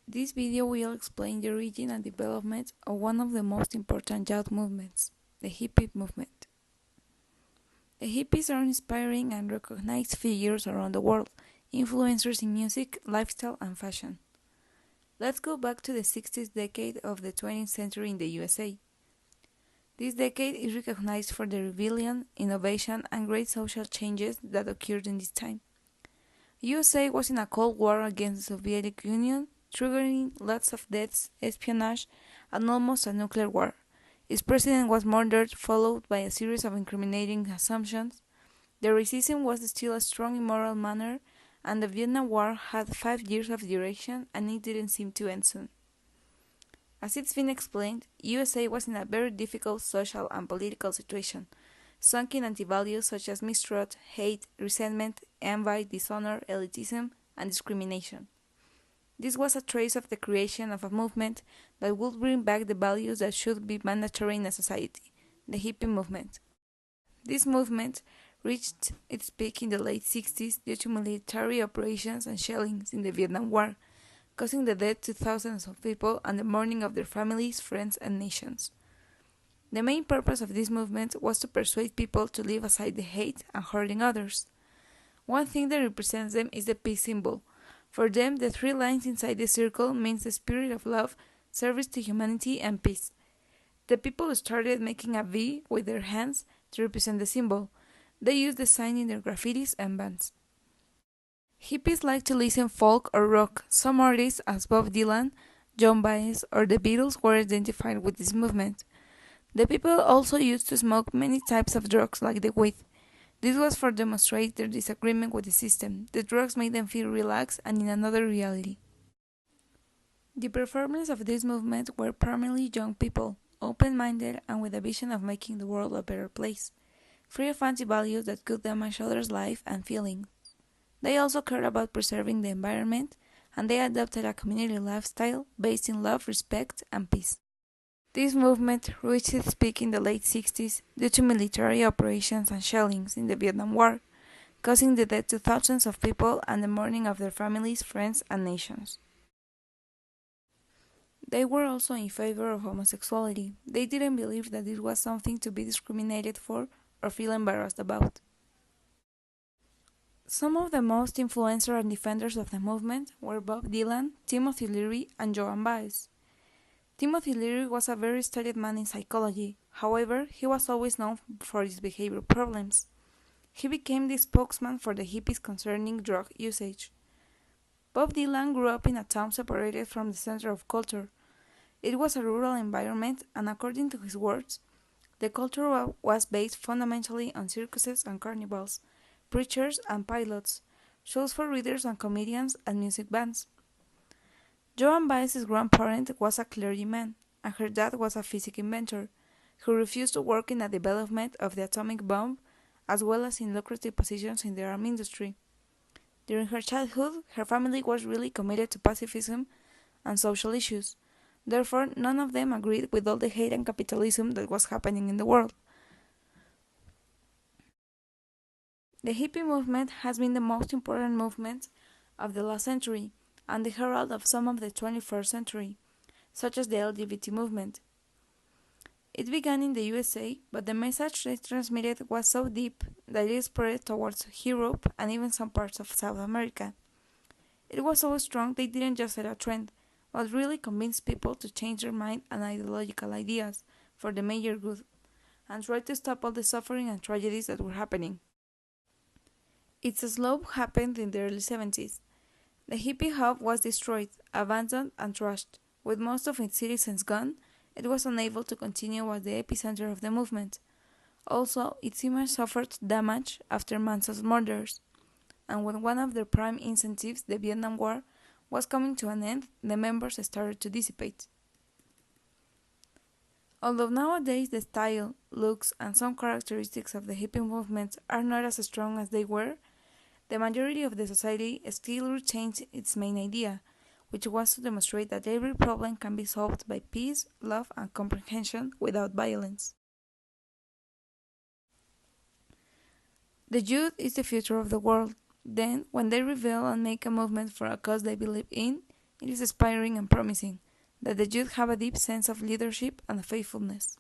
This video will explain the origin and development of one of the most important youth movements, the hippie movement. The hippies are inspiring and recognized figures around the world, influencers in music, lifestyle, and fashion. Let's go back to the 60s decade of the 20th century in the USA. This decade is recognized for the rebellion, innovation, and great social changes that occurred in this time. USA was in a Cold War against the Soviet Union, triggering lots of deaths, espionage, and almost a nuclear war. Its president was murdered, followed by a series of incriminating assumptions. The racism was still a strong immoral manner, and the Vietnam War had 5 years of duration, and it didn't seem to end soon. As it's been explained, USA was in a very difficult social and political situation, sunk in anti-values such as mistrust, hate, resentment, envy, dishonor, elitism, and discrimination. This was a trace of the creation of a movement that would bring back the values that should be mandatory in a society, the hippie movement. This movement reached its peak in the late 60s due to military operations and shellings in the Vietnam War, causing the death to thousands of people and the mourning of their families, friends, and nations. The main purpose of this movement was to persuade people to leave aside the hate and hurting others. One thing that represents them is the peace symbol. For them, the 3 lines inside the circle means the spirit of love, service to humanity, and peace. The people started making a V with their hands to represent the symbol. They used the sign in their graffitis and bands. Hippies like to listen folk or rock. Some artists, as Bob Dylan, John Baez, or the Beatles, were identified with this movement. The people also used to smoke many types of drugs like the weed. This was for demonstrate their disagreement with the system. The drugs made them feel relaxed and in another reality. The performers of this movement were primarily young people, open-minded and with a vision of making the world a better place, free of anti-values that could damage others' life and feelings. They also cared about preserving the environment, and they adopted a community lifestyle based in love, respect, and peace. This movement reached its peak in the late 60s due to military operations and shellings in the Vietnam War, causing the death to thousands of people and the mourning of their families, friends, and nations. They were also in favor of homosexuality. They didn't believe that it was something to be discriminated for or feel embarrassed about. Some of the most influential and defenders of the movement were Bob Dylan, Timothy Leary, and Joan Baez. Timothy Leary was a very studied man in psychology. However, he was always known for his behavior problems. He became the spokesman for the hippies concerning drug usage. Bob Dylan grew up in a town separated from the center of culture. It was a rural environment, and according to his words, the culture was based fundamentally on circuses and carnivals, preachers and pilots, shows for readers and comedians, and music bands. Joan Baez's grandparent was a clergyman, and her dad was a physics inventor, who refused to work in the development of the atomic bomb, as well as in lucrative positions in the arms industry. During her childhood, her family was really committed to pacifism and social issues. Therefore, none of them agreed with all the hate and capitalism that was happening in the world. The hippie movement has been the most important movement of the last century and the herald of some of the 21st century, such as the LGBT movement. It began in the USA, but the message they transmitted was so deep that it spread towards Europe and even some parts of South America. It was so strong they didn't just set a trend, but really convinced people to change their mind and ideological ideas for the major good, and try to stop all the suffering and tragedies that were happening. Its slope happened in the early 70s. The hippie hub was destroyed, abandoned, and trashed. With most of its citizens gone, it was unable to continue as the epicenter of the movement. Also, its image suffered damage after Manson's murders, and when one of their prime incentives, the Vietnam War, was coming to an end, the members started to dissipate. Although nowadays the style, looks, and some characteristics of the hippie movement are not as strong as they were, the majority of the society still retains its main idea, which was to demonstrate that every problem can be solved by peace, love, and comprehension without violence. The youth is the future of the world. Then, when they rebel and make a movement for a cause they believe in, It is inspiring and promising that the youth have a deep sense of leadership and faithfulness.